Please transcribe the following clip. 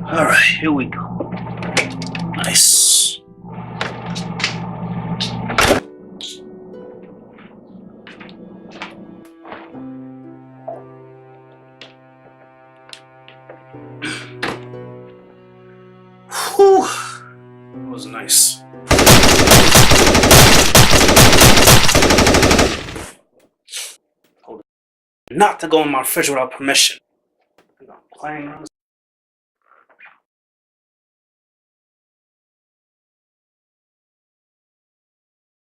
Alright, here we go. Nice. Whew. That was nice. Hold on. Not to go in my fridge without permission. I'm playing